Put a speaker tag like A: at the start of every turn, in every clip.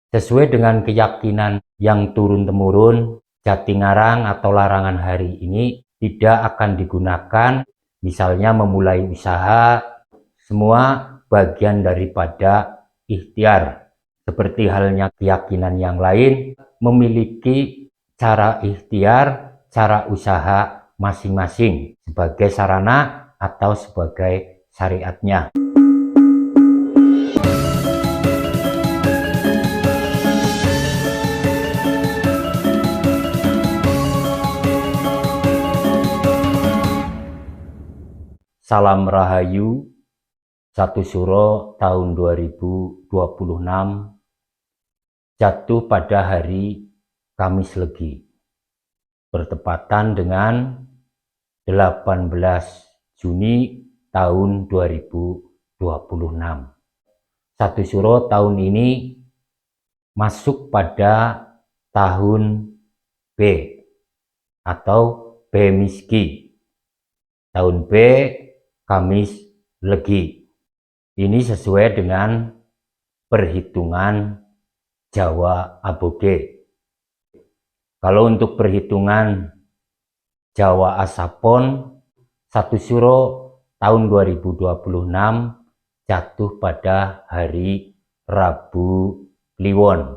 A: Sesuai dengan keyakinan yang turun-temurun, Jatingarang atau larangan hari ini tidak akan digunakan, misalnya memulai usaha, semua bagian daripada ikhtiar. Seperti halnya keyakinan yang lain, memiliki cara ikhtiar, cara usaha masing-masing sebagai sarana atau sebagai syariatnya. Salam Rahayu, 1 Suro tahun 2026, jatuh pada hari Kamis Legi, bertepatan dengan 18 Juni tahun 2026. 1 Suro tahun ini masuk pada tahun B atau B Miski. Tahun B Kamis Legi. Ini sesuai dengan perhitungan Jawa Aboge. Kalau untuk perhitungan Jawa Asapon, 1 Suro tahun 2026 jatuh pada hari Rabu Kliwon.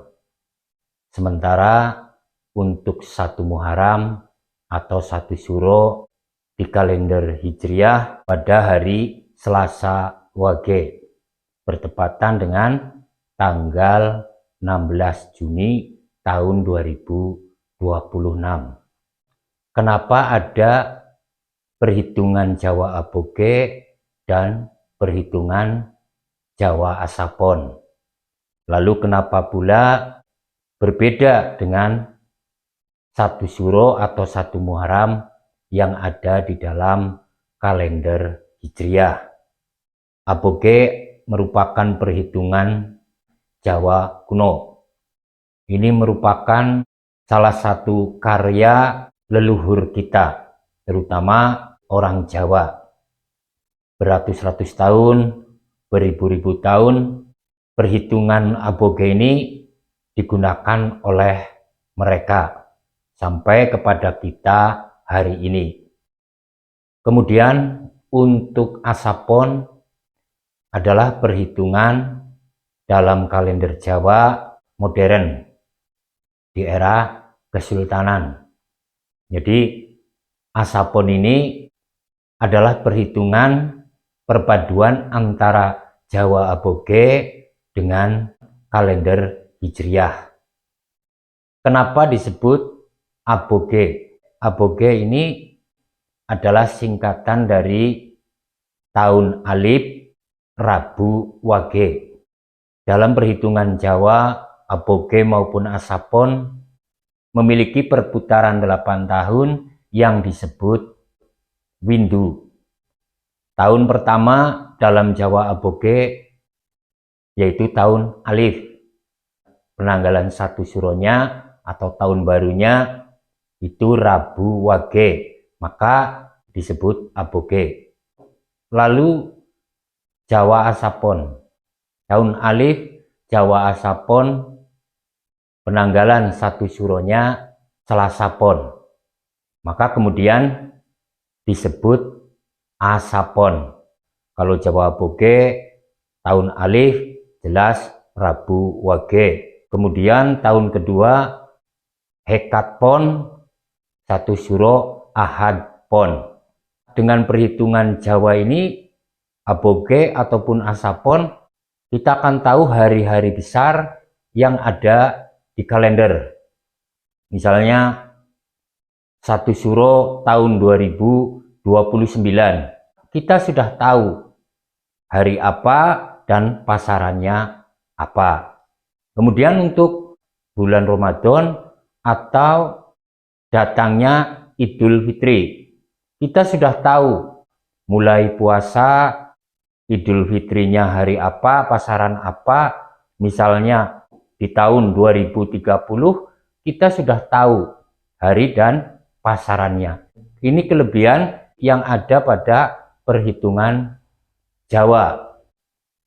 A: Sementara untuk 1 Muharram atau 1 Suro di kalender Hijriah pada hari Selasa Wage, bertepatan dengan tanggal 16 Juni tahun 2026. Kenapa ada perhitungan Jawa Aboge dan perhitungan Jawa Asapon? Lalu kenapa pula berbeda dengan 1 Suro atau 1 Muharram yang ada di dalam kalender Hijriah? Aboge merupakan perhitungan Jawa kuno. Ini merupakan salah satu karya leluhur kita, terutama orang Jawa. Beratus-ratus tahun, beribu-ribu tahun, perhitungan Aboge ini digunakan oleh mereka sampai kepada kita hari ini. Kemudian untuk Asapon adalah perhitungan dalam kalender Jawa modern di era Kesultanan. Jadi Asapon ini adalah perhitungan perpaduan antara Jawa Aboge dengan kalender Hijriah. Kenapa disebut Aboge? Aboge ini adalah singkatan dari tahun Alif Rabu Wage. Dalam perhitungan Jawa, Aboge maupun Asapon memiliki perputaran 8 tahun yang disebut Windu. Tahun pertama dalam Jawa Aboge yaitu tahun Alif. Penanggalan 1 Suronya atau tahun barunya itu Rabu Wage, maka disebut Aboge. Lalu Jawa Asapon, tahun Alif Jawa Asapon, penanggalan 1 Suronya Selasapon, maka kemudian disebut Asapon. Kalau Jawa Aboge tahun Alif jelas Rabu Wage. Kemudian tahun kedua Hekatpon, 1 Suro Ahadpon. Dengan perhitungan Jawa ini, Aboge ataupun Asapon, kita akan tahu hari-hari besar yang ada di kalender. Misalnya 1 Suro tahun 2029, kita sudah tahu hari apa dan pasarannya apa. Kemudian untuk bulan Ramadan atau datangnya Idul Fitri, kita sudah tahu mulai puasa Idul Fitrinya hari apa, pasaran apa. Misalnya di tahun 2030 kita sudah tahu hari dan pasarannya. Ini kelebihan yang ada pada perhitungan Jawa,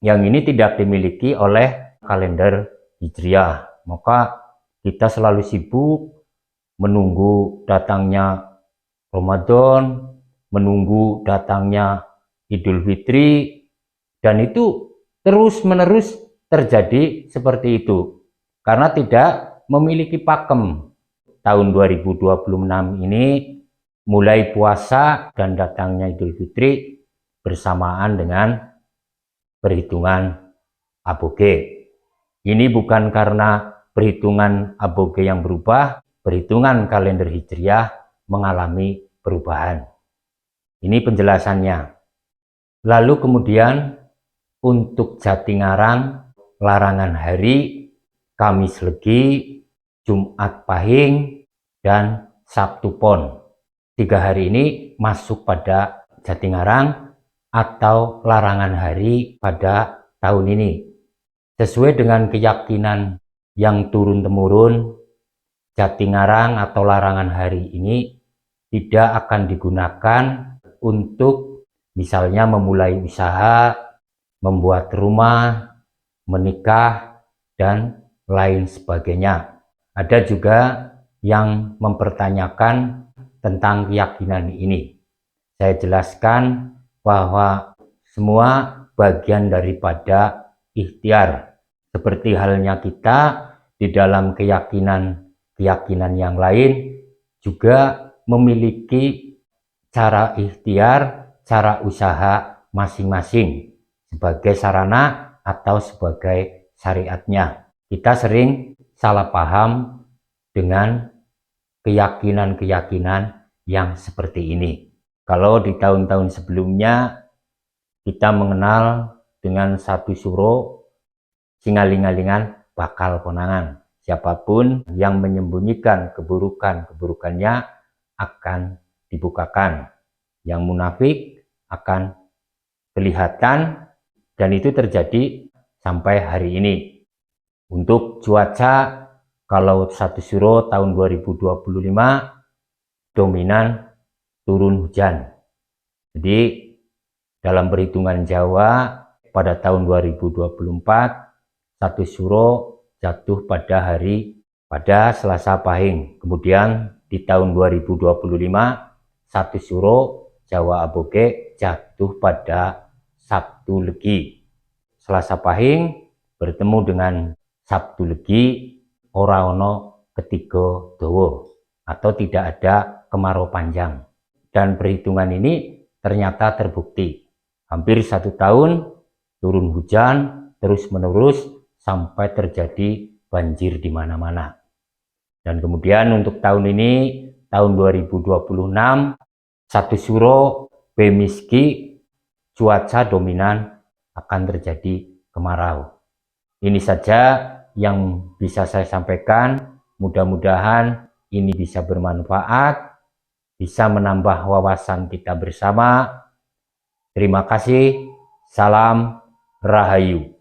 A: yang ini tidak dimiliki oleh kalender Hijriah. maka kita selalu sibuk menunggu datangnya Ramadan, menunggu datangnya Idul Fitri, dan itu terus-menerus terjadi seperti itu karena tidak memiliki pakem. Tahun 2026 ini mulai puasa dan datangnya Idul Fitri bersamaan dengan perhitungan aboge. Ini bukan karena perhitungan aboge yang berubah, perhitungan kalender Hijriah mengalami perubahan. Ini penjelasannya. Lalu kemudian untuk Jatingarang, larangan hari, Kamis Legi, Jumat Pahing, dan Sabtu Pon. 3 hari ini masuk pada Jatingarang atau larangan hari pada tahun ini. Sesuai dengan keyakinan yang turun-temurun, Jatingarang atau larangan hari ini tidak akan digunakan untuk misalnya memulai usaha, membuat rumah, menikah, dan lain sebagainya. Ada juga yang mempertanyakan tentang keyakinan ini. Saya jelaskan bahwa semua bagian daripada ikhtiar. Seperti halnya kita di dalam keyakinan yang lain juga memiliki cara ikhtiar, cara usaha masing-masing sebagai sarana atau sebagai syariatnya. Kita sering salah paham dengan keyakinan-keyakinan yang seperti ini. Kalau di tahun-tahun sebelumnya kita mengenal dengan satu suro singaling-alingan bakal konangan. Siapapun yang menyembunyikan keburukannya akan dibukakan. Yang munafik akan kelihatan, dan itu terjadi sampai hari ini. Untuk cuaca, kalau satu suro tahun 2025 dominan turun hujan. Jadi dalam perhitungan Jawa pada tahun 2024 satu suro jatuh pada Selasa Pahing. Kemudian di tahun 2025 satu suro Jawa Aboge jatuh pada Sabtu Legi. Selasa Pahing bertemu dengan Sabtu Legi, ora ono ketiga dawa atau tidak ada kemarau panjang. Dan perhitungan ini ternyata terbukti. Hampir 1 tahun turun hujan terus-menerus sampai terjadi banjir di mana-mana. Dan kemudian untuk tahun ini, tahun 2026, satu suro bemiski, cuaca dominan akan terjadi kemarau. Ini saja yang bisa saya sampaikan. Mudah-mudahan ini bisa bermanfaat, bisa menambah wawasan kita bersama. Terima kasih. Salam Rahayu.